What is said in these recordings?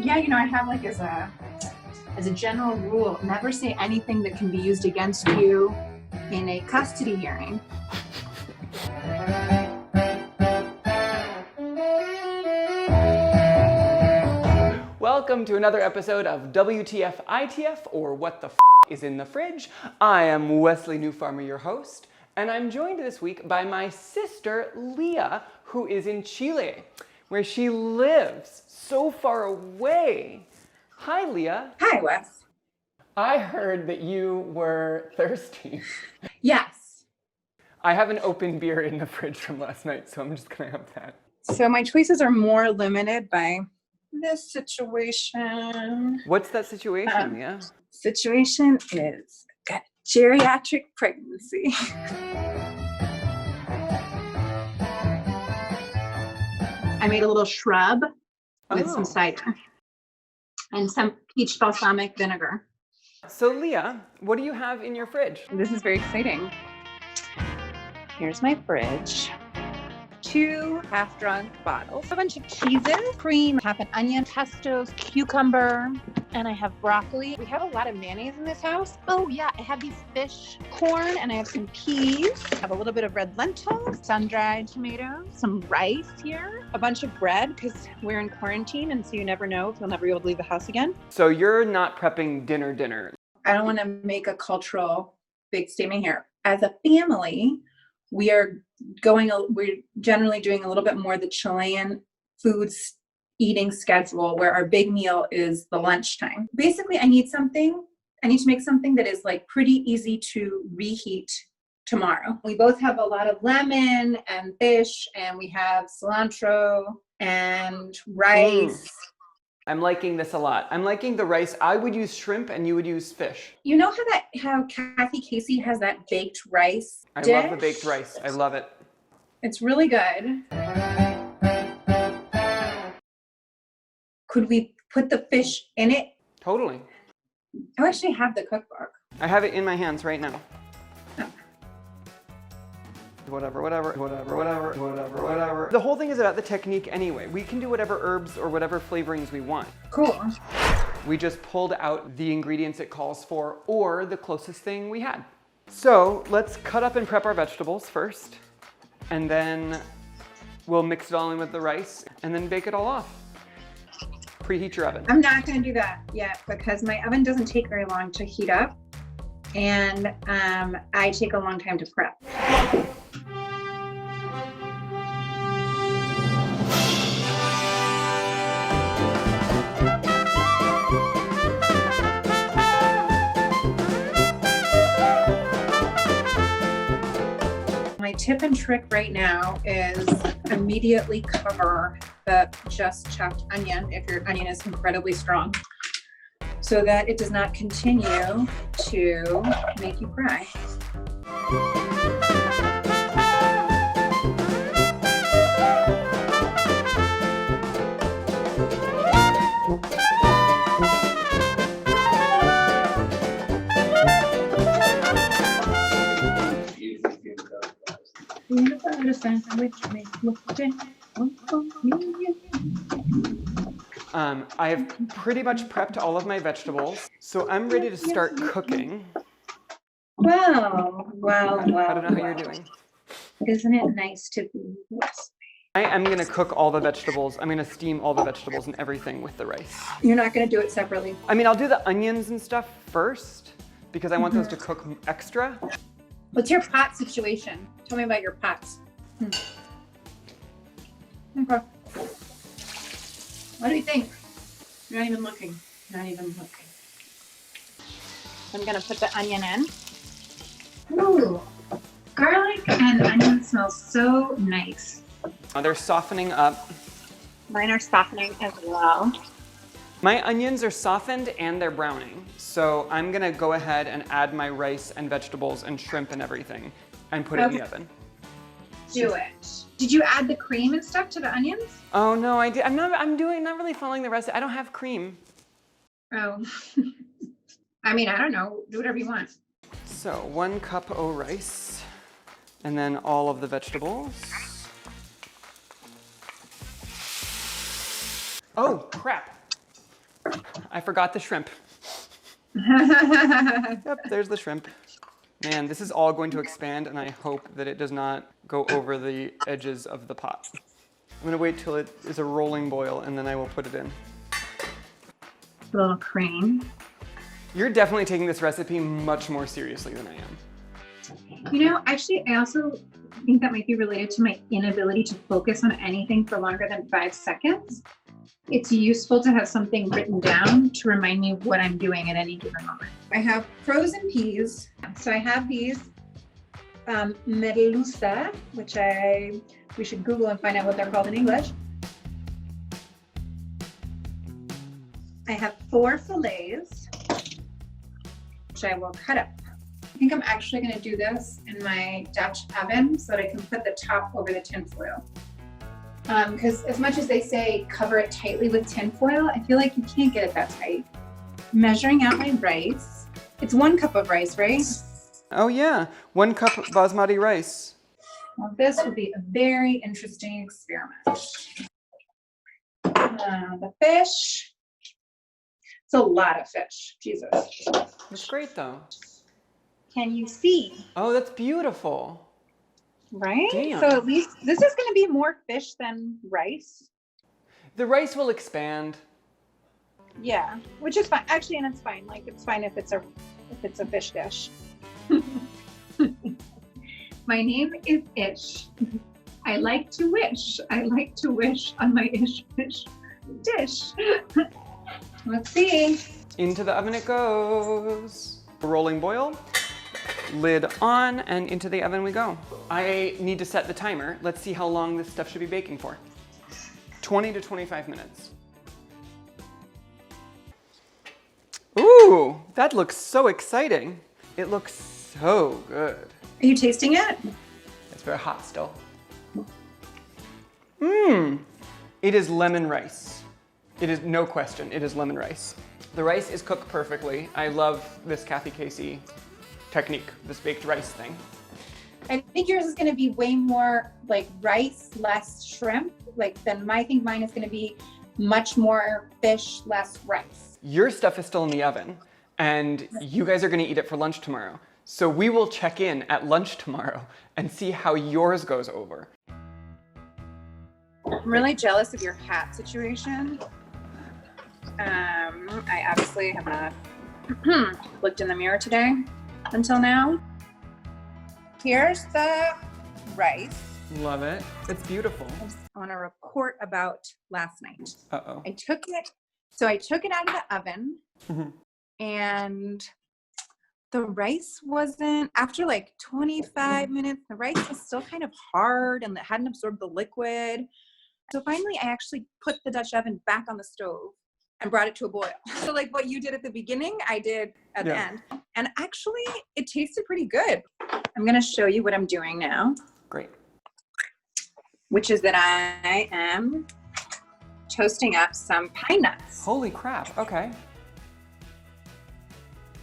Yeah, I have like as a general rule, never say anything that can be used against you in a custody hearing. Welcome to another episode of WTF ITF, or What the F is in the Fridge. I am Wesley Newfarmer, your host, and I'm joined this week by my sister Leah, who is in Chile, where she lives so far away. Hi, Leah. Hi, Wes. I heard that you were thirsty. Yes. I have an open beer in the fridge from last night, so I'm just gonna have that. So my choices are more limited by this situation. What's that situation, Leah? Situation is got geriatric pregnancy. I made a little shrub with some cider and some peach balsamic vinegar. So Leah, what do you have in your fridge? This is very exciting. Here's my fridge. 2 half-drunk bottles, a bunch of cheeses, cream, half an onion, pestos, cucumber, and I have broccoli. We have a lot of mayonnaise in this house. Oh yeah, I have these fish, corn, and I have some peas. I have a little bit of red lentils, sun-dried tomatoes, some rice here, a bunch of bread because we're in quarantine and so you never know if you'll never be able to leave the house again. So you're not prepping dinner. I don't want to make a cultural big statement here. As a family, we're generally doing a little bit more the Chilean foods eating schedule where our big meal is the lunchtime. Basically, I need to make something that is like pretty easy to reheat tomorrow. We both have a lot of lemon and fish, and we have cilantro and rice. I'm liking this a lot. I'm liking the rice. I would use shrimp and you would use fish. You know how Kathy Casey has that baked rice I dish? love the baked rice. I love it. It's really good. Could we put the fish in it? Totally. I actually have the cookbook. I have it in my hands right now. Oh. Whatever. The whole thing is about the technique anyway. We can do whatever herbs or whatever flavorings we want. Cool. We just pulled out the ingredients it calls for or the closest thing we had. So let's cut up and prep our vegetables first. And then we'll mix it all in with the rice and then bake it all off. Preheat your oven. I'm not going to do that yet because my oven doesn't take very long to heat up. And I take a long time to prep. My tip and trick right now is immediately cover the just chopped onion if your onion is incredibly strong so that it does not continue to make you cry. I have pretty much prepped all of my vegetables, so I'm ready to start cooking. Well. I don't know how you're doing. Isn't it nice to be Wesley? I am gonna cook all the vegetables. I'm gonna steam all the vegetables and everything with the rice. You're not going to do it separately. I mean, I'll do the onions and stuff first because I want those to cook extra. What's your pot situation? Tell me about your pots. Okay. What do you think? You're not even looking. I'm gonna put the onion in. Ooh, garlic and onion smells so nice. They're softening up. Mine are softening as well. My onions are softened and they're browning. So I'm gonna go ahead and add my rice and vegetables and shrimp and everything and put it in the oven. Do it. Did you add the cream and stuff to the onions? Oh no, I did. I'm not really following the recipe. I don't have cream. Oh. I mean, I don't know. Do whatever you want. So 1 cup of rice and then all of the vegetables. Oh, crap. I forgot the shrimp. Yep, there's the shrimp. Man, this is all going to expand, and I hope that it does not go over the edges of the pot. I'm gonna wait till it is a rolling boil, and then I will put it in. A little cream. You're definitely taking this recipe much more seriously than I am. You know, actually, I also think that might be related to my inability to focus on anything for longer than 5 seconds. It's useful to have something written down to remind me what I'm doing at any given moment. I have frozen peas. So I have these merluza, which we should Google and find out what they're called in English. I have 4 fillets, which I will cut up. I think I'm actually going to do this in my Dutch oven so that I can put the top over the tin foil. Because as much as they say cover it tightly with tin foil, I feel like you can't get it that tight. Measuring out my rice. It's 1 cup of rice, right? Oh yeah, 1 cup Basmati rice. Well, this will be a very interesting experiment. The fish. It's a lot of fish, Jesus. That's great though. Can you see? Oh, that's beautiful. Right? Damn. So at least this is going to be more fish than rice. The rice will expand. Yeah, which is fine. Actually, and it's fine. Like it's fine if it's a fish dish. My name is Ish. I like to wish. I like to wish on my Ish fish dish. Let's see. Into the oven it goes. Rolling boil. Lid on, and into the oven we go. I need to set the timer. Let's see how long this stuff should be baking for. 20 to 25 minutes. Ooh, that looks so exciting. It looks so good. Are you tasting it? It's very hot still. Mmm, it is lemon rice. It is no question, it is lemon rice. The rice is cooked perfectly. I love this Kathy Casey technique, this baked rice thing. I think yours is going to be way more like rice, less shrimp. I think mine is going to be much more fish, less rice. Your stuff is still in the oven, and you guys are going to eat it for lunch tomorrow. So we will check in at lunch tomorrow and see how yours goes over. I'm really jealous of your hat situation. I obviously have not looked in the mirror today until now. Here's the rice. Love it. It's beautiful. I want to report about last night. Uh-oh. I took it out of the oven and the rice wasn't, after like 25 minutes, the rice was still kind of hard and it hadn't absorbed the liquid. So finally I actually put the Dutch oven back on the stove and brought it to a boil. So like what you did at the beginning, I did at the end. And actually it tasted pretty good. I'm gonna show you what I'm doing now. Great. Which is that I am toasting up some pine nuts. Holy crap, okay.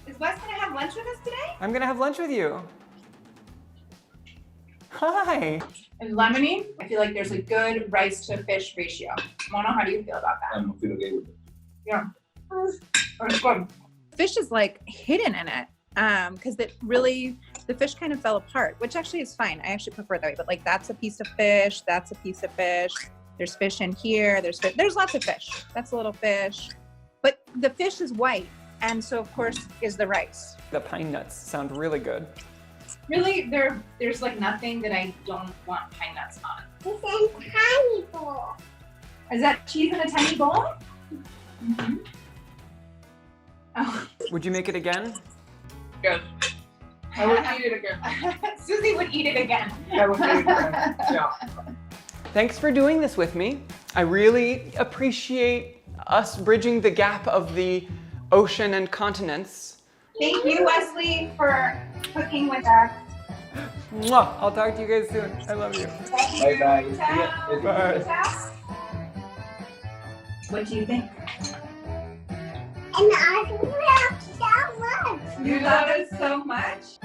Is Wes gonna have lunch with us today? I'm gonna have lunch with you. Hi. And lemony, I feel like there's a good rice to fish ratio. Mona, how do you feel about that? I don't feel okay with it. Yeah. It's good. Fish is like hidden in it. Because the fish kind of fell apart, which actually is fine. I actually prefer it that way, but like that's a piece of fish, that's a piece of fish. There's fish in here, there's lots of fish. That's a little fish. But the fish is white, and so of course is the rice. The pine nuts sound really good. Really, there's like nothing that I don't want pine nuts on. It's in a tiny bowl. Is that cheese in a tiny bowl? Mm-hmm. Oh. Would you make it again? Good. I would eat it again. Susie would eat it again. I would eat it again. Yeah. Thanks for doing this with me. I really appreciate us bridging the gap of the ocean and continents. Thank you, Wesley, for cooking with us. Mwah. I'll talk to you guys soon. I love you. Bye guys. Ciao. Bye. Ciao. What do you think? And I love so much. You love it so much?